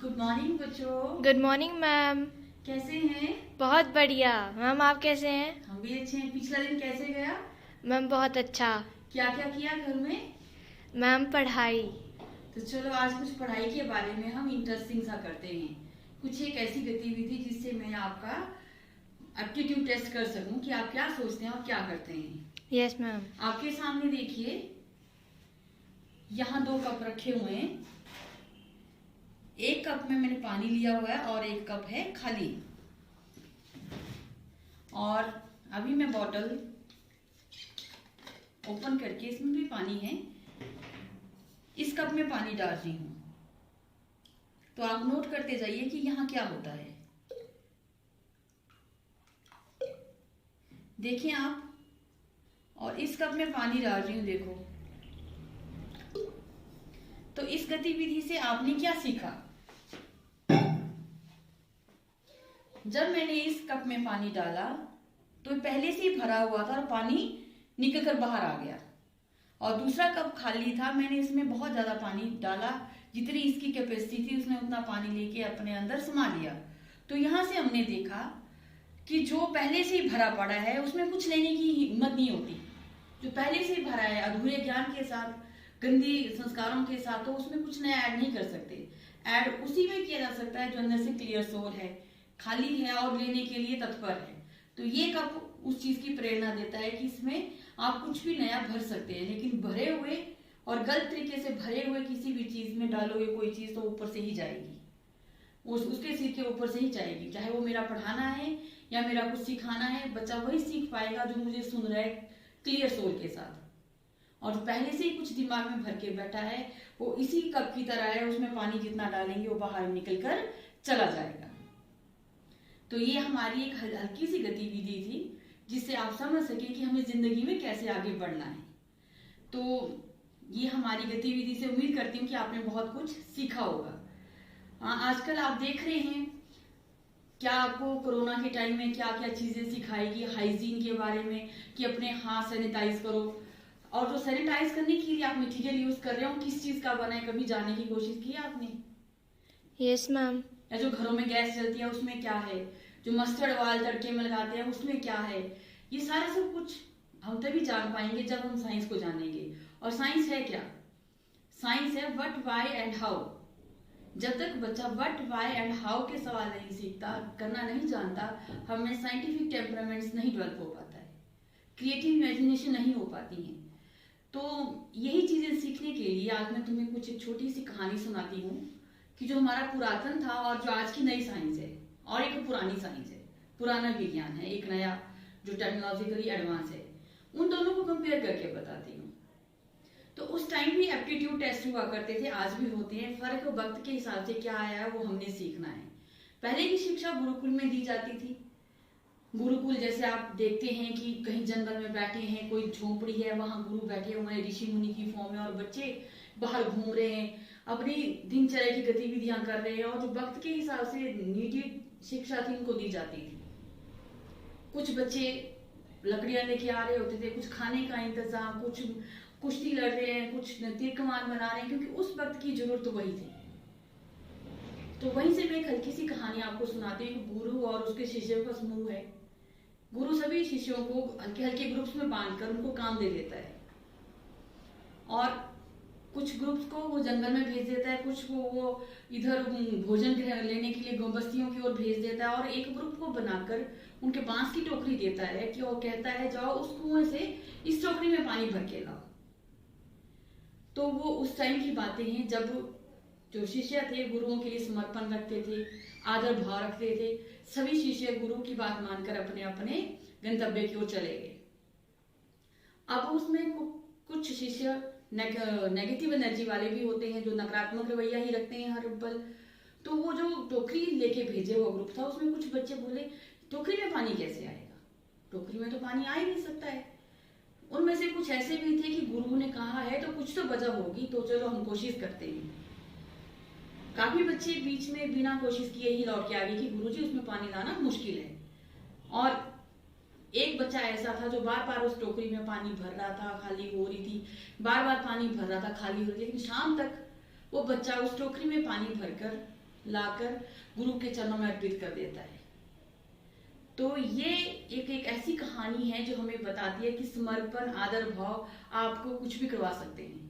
Good morning बच्चों। Good morning ma'am. कैसे हैं? बहुत बढ़िया मैम, आप कैसे हैं? हम भी अच्छे हैं। पिछला दिन कैसे गया? मैम बहुत अच्छा। क्या क्या किया घर में? मैम पढ़ाई। तो चलो आज कुछ पढ़ाई के बारे में हम इंटरेस्टिंग सा करते हैं। कुछ एक ऐसी गतिविधि जिससे मैं आपका एप्टीट्यूड टेस्ट कर सकूं कि आप क्या सोचते हैं और क्या करते हैं। Yes ma'am. आपके सामने देखिए, यहाँ 2 कप रखे हुए हैं। एक कप में मैंने पानी लिया हुआ है और एक कप है खाली। और अभी मैं बॉटल ओपन करके, इसमें भी पानी है, इस कप में पानी डाल रही हूं। तो आप नोट करते जाइए कि यहाँ क्या होता है। देखिए आप, और इस कप में पानी डाल रही हूं, देखो। तो इस गतिविधि से आपने क्या सीखा? जब मैंने इस कप में पानी डाला तो पहले से ही भरा हुआ था और पानी निकल कर बाहर आ गया, और दूसरा कप खाली था। मैंने इसमें बहुत ज्यादा पानी डाला, जितनी इसकी कैपेसिटी थी उसने उतना पानी लेके अपने अंदर समा लिया। तो यहां से हमने देखा कि जो पहले से ही भरा पड़ा है उसमें कुछ लेने की हिम्मत नहीं होती। जो पहले से ही भरा है अधूरे ज्ञान के साथ, गंदी संस्कारों के साथ, तो उसमें कुछ नया ऐड नहीं कर सकते। ऐड उसी में किया जा सकता है जो अंदर से क्लियर सोल है, खाली है और लेने के लिए तत्पर है। तो ये कप उस चीज की प्रेरणा देता है कि इसमें आप कुछ भी नया भर सकते हैं, लेकिन भरे हुए और गलत तरीके से भरे हुए किसी भी चीज में डालोगे कोई चीज तो ऊपर से ही जाएगी, उसके सिर के ऊपर से ही जाएगी। चाहे वो मेरा पढ़ाना है या मेरा कुछ सिखाना है, बच्चा वही सीख पाएगा जो मुझे सुन रहा है क्लियर सोल के साथ। और पहले से ही कुछ दिमाग में भर के बैठा है, वो इसी कप की तरह है, उसमें पानी जितना डालेंगे वो बाहर निकल कर चला जाएगा। तो ये हमारी एक हल्की सी गतिविधि थी जिससे आप समझ सके कि हमें जिंदगी में कैसे आगे बढ़ना है। तो ये हमारी गतिविधि से उम्मीद करती हूँ कि आपने बहुत कुछ सीखा होगा। आजकल आप देख रहे हैं क्या आपको कोरोना के टाइम में क्या क्या चीजें सिखाएगी हाइजीन के बारे में, कि अपने हाथ सैनिटाइज करो। और जो सैनिटाइज करने के लिए आप मटेरियल यूज कर रहे हो किस चीज का बना है, कभी जानने की कोशिश की आपने? Yes ma'am. या जो घरों में गैस जलती है उसमें क्या है, जो मस्टर्ड ऑयल तड़के में लगाते हैं उसमें क्या है, ये सारा सब कुछ हम तभी जान पाएंगे जब हम साइंस को जानेंगे। और साइंस है क्या? साइंस है व्हाट, व्हाई एंड हाउ। जब तक बच्चा व्हाट, व्हाई एंड हाउ के सवाल नहीं सीखता, करना नहीं जानता, हमें साइंटिफिक टेम्परामेंट्स नहीं डेवलप हो पाता है, क्रिएटिव इमेजिनेशन नहीं हो पाती है। तो यही चीजें सीखने के लिए आज मैं तुम्हें कुछ एक छोटी सी कहानी सुनाती हूँ कि जो हमारा पुरातन था और जो आज की नई साइंस है, और एक पुरानी साइंस है, पुराना विज्ञान है, एक नया जो टेक्नोलॉजिकली एडवांस है, उन दोनों को कंपेयर करके बताती हूँ। तो उस टाइम भी एप्टीट्यूड टेस्ट हुआ करते थे, आज भी होते हैं। फर्क वक्त के हिसाब से क्या आया है वो हमने सीखना है। पहले की शिक्षा गुरुकुल में दी जाती थी। गुरुकुल जैसे आप देखते हैं कि कहीं जंगल में बैठे हैं, कोई झोपड़ी है, वहां गुरु बैठे हुए हैं ऋषि मुनि की फॉर्म में, और बच्चे बाहर घूम रहे हैं, अपनी दिनचर्या की गतिविधियां कर रहे हैं, और जो वक्त के हिसाब से नीडेड शिक्षा थी उनको दी जाती थी। कुछ बच्चे लकड़ियां लेके आ रहे होते थे, कुछ खाने का इंतजाम, कुछ कुश्ती लड़ रहे हैं, कुछ तीर कमान बना रहे हैं, क्योंकि उस वक्त की जरूरत तो वही थी। तो वहीं से मैं एक हल्की सी कहानी आपको सुनाती हूँ। गुरु और उसके शिष्यों का समूह है। गुरु सभी शिष्यों को हल्के हल्के ग्रुप्स में बांधकर उनको काम दे देता है, और कुछ ग्रुप्स को वो जंगल में भेज देता है, कुछ को वो इधर भोजन लेने के लिए बस्तियों की ओर भेज देता है, और एक ग्रुप को बनाकर उनके बांस की टोकरी देता है कि वो कहता है जाओ उस कुएं से इस टोकरी में पानी भर के लाओ। तो वो उस टाइम की बातें हैं जब जो शिष्य थे गुरुओं के लिए समर्पण रखते थे, आदर भाव रखते थे। सभी शिष्य गुरु की बात मानकर अपने अपने गंतव्य की ओर चले गए। अब उसमें कुछ शिष्य नेगेटिव एनर्जी वाले भी होते हैं, जो नकारात्मक रवैया ही रखते हैं हर पल। तो वो जो टोकरी लेके भेजे हुआ ग्रुप था, उसमें कुछ बच्चे बोले टोकरी में पानी कैसे आएगा, टोकरी में तो पानी आ ही नहीं सकता है। उनमें से कुछ ऐसे भी थे कि गुरु ने कहा है तो कुछ तो वजह होगी, तो चलो हम कोशिश करते हैं। काफी बच्चे बीच में बिना कोशिश किए ही लौट के आ गए कि गुरुजी उसमें पानी लाना मुश्किल है। और एक बच्चा ऐसा था जो बार बार उस टोकरी में पानी भर रहा था, खाली हो रही थी, बार बार पानी भर रहा था, खाली हो रही थी, लेकिन शाम तक वो बच्चा उस टोकरी में पानी भरकर लाकर गुरु के चरणों में अर्पित कर देता है। तो ये एक ऐसी कहानी है जो हमें बताती है कि समर्पण, आदर भाव आपको कुछ भी करवा सकते हैं।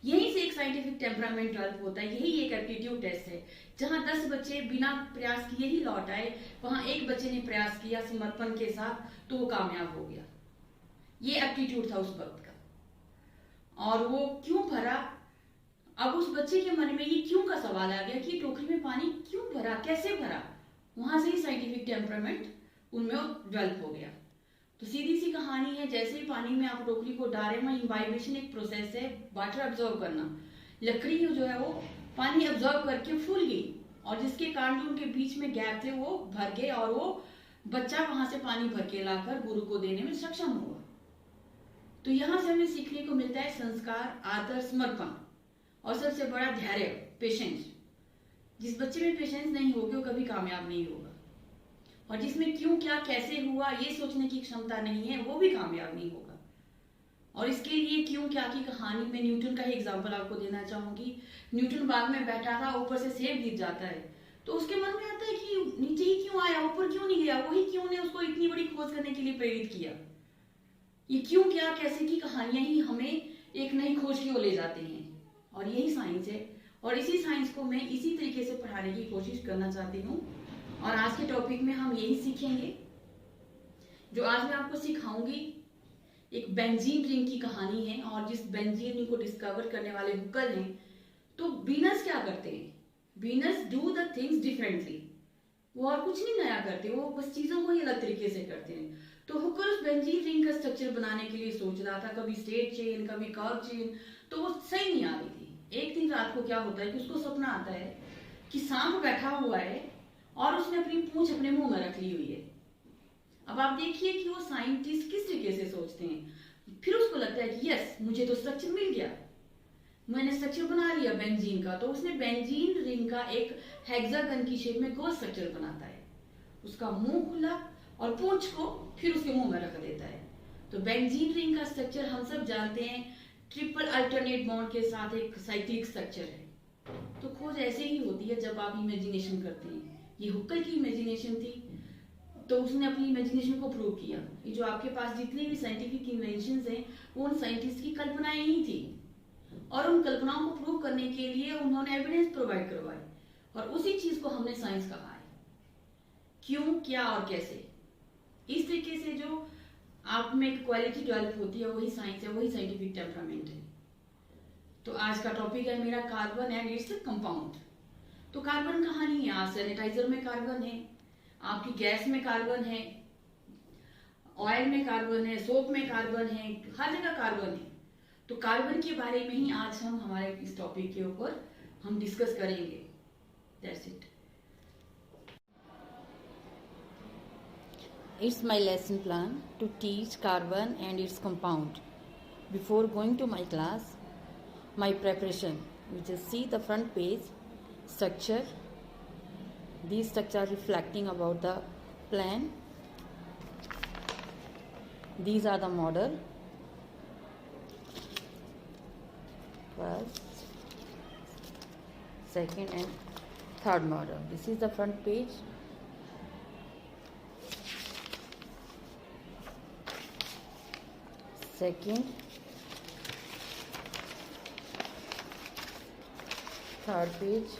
यहीं से एक साइंटिफिक टेम्परामेंट डेवलप होता है। यही एक एप्टीट्यूड टेस्ट है। जहां 10 बच्चे बिना प्रयास किए ही लौट आए, वहां एक बच्चे ने प्रयास किया समर्पण के साथ, तो वो कामयाब हो गया। ये एप्टीट्यूड था उस वक्त का। और वो क्यों भरा, अब उस बच्चे के मन में ये क्यों का सवाल आ गया कि टोकरी में पानी क्यों भरा, कैसे भरा। वहां से ही साइंटिफिक टेम्परामेंट उनमें डेवलप हो गया। तो सीधी सी कहानी है, जैसे ही पानी में आप टोकरी को डालें, वहां इम्बाइबेशन एक प्रोसेस है, वाटर अब्जॉर्व करना। लकड़ी जो है वो पानी अब्जॉर्व करके फूल गई, और जिसके कारण जो उनके बीच में गैप थे वो भर गए, और वो बच्चा वहां से पानी भर के लाकर गुरु को देने में सक्षम हुआ। तो यहां से हमें सीखने को मिलता है संस्कार, आदर, समर्पण, और सबसे बड़ा धैर्य, पेशेंस। जिस बच्चे में पेशेंस नहीं होगी वो कभी कामयाब नहीं होगा, और जिसमें क्यों, क्या, कैसे हुआ ये सोचने की क्षमता नहीं है वो भी कामयाब नहीं होगा। और इसके लिए क्यों क्या की कहानी में न्यूटन का ही एग्जांपल आपको देना चाहूंगी। न्यूटन बाग में बैठा था, ऊपर से सेब गिर जाता है, तो उसके मन में आता है कि नीचे ही क्यों आया, ऊपर क्यों नहीं गया। वही क्यों ने उसको इतनी बड़ी खोज करने के लिए प्रेरित किया। ये क्यों, क्या, कैसे की कहानियां ही हमें एक नई खोज की ओर ले जाती हैं, और यही साइंस है। और इसी साइंस को मैं इसी तरीके से पढ़ाने की कोशिश करना चाहती हूँ। और आज के टॉपिक में हम यही सीखेंगे। जो आज मैं आपको सिखाऊंगी एक बेंजीन रिंग की कहानी है, और जिस बेंजीन रिंग को डिस्कवर करने वाले हुक्कल हैं, तो वीनस क्या करते हैं, Venus do the things differently. वो और कुछ नहीं नया करते, वो बस चीजों को ही अलग तरीके से करते हैं। तो हुक्कल उस बेंजीन रिंग का स्ट्रक्चर बनाने के लिए सोच रहा था, कभी स्ट्रेट चेन, कभी कर्व चेन, तो वो सही नहीं आ रही थी। एक दिन रात को क्या होता है कि उसको सपना आता है कि सांप बैठा हुआ है और उसने अपनी पूंछ अपने मुंह में रख ली हुई है। अब आप देखिए कि वो साइंटिस्ट किस तरीके से सोचते हैं। फिर उसको लगता है कि यस, मुझे तो स्ट्रक्चर मिल गया, मैंने स्ट्रक्चर बना लिया बेंजीन का। तो उसने बेंजीन रिंग का एक हेक्सागन की शेप में गोल स्ट्रक्चर बनाता है। उसका मुंह खुला और पूंछ को फिर उसके मुंह में रख देता है। तो बेंजीन रिंग का स्ट्रक्चर हम सब जानते हैं, ट्रिपल अल्टरनेट बॉन्ड के साथ एक साइक्लिक स्ट्रक्चर है। तो खोज ऐसे ही होती है जब आप इमेजिनेशन करते हैं। ये हुक्कल की इमेजिनेशन थी, तो उसने अपनी इमेजिनेशन को प्रूव किया। ये जो आपके पास जितनी भी साइंटिफिक इन्वेंशंस हैं, वो उन साइंटिस्ट की कल्पनाएं ही थी, और उन कल्पनाओं को प्रूव करने के लिए उन्होंने एविडेंस प्रोवाइड करवाए, और उसी चीज को हमने साइंस कहा है। क्यों, क्या और कैसे, इस तरीके से जो आप में एक क्वालिटी डेवलप होती है, वही साइंस है, वही साइंटिफिक टेम्परामेंट है। तो आज का टॉपिक है मेरा कार्बन एंड इट्स कंपाउंड। तो कार्बन कहानी है, आज सैनिटाइजर में कार्बन है, आपकी गैस में कार्बन है, ऑयल में कार्बन है, सोप में कार्बन है, हर जगह कार्बन है। तो कार्बन के बारे में ही आज हम हमारे इस टॉपिक के ऊपर हम डिस्कस करेंगे। That's it. It's my lesson plan to teach carbon and its compound. Before going to my class, my preparation, you just see the front page, structure. These structures are reflecting about the plan. These are the model. First, second and third model. This is the front page. Second, third page,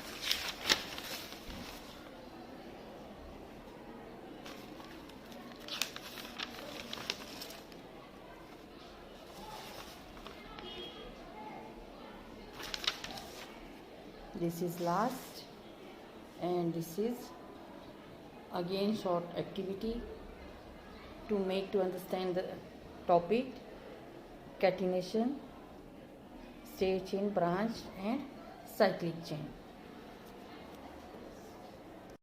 this is last, and this is again short activity to understand the topic. Catenation, straight chain, branch and cyclic chain.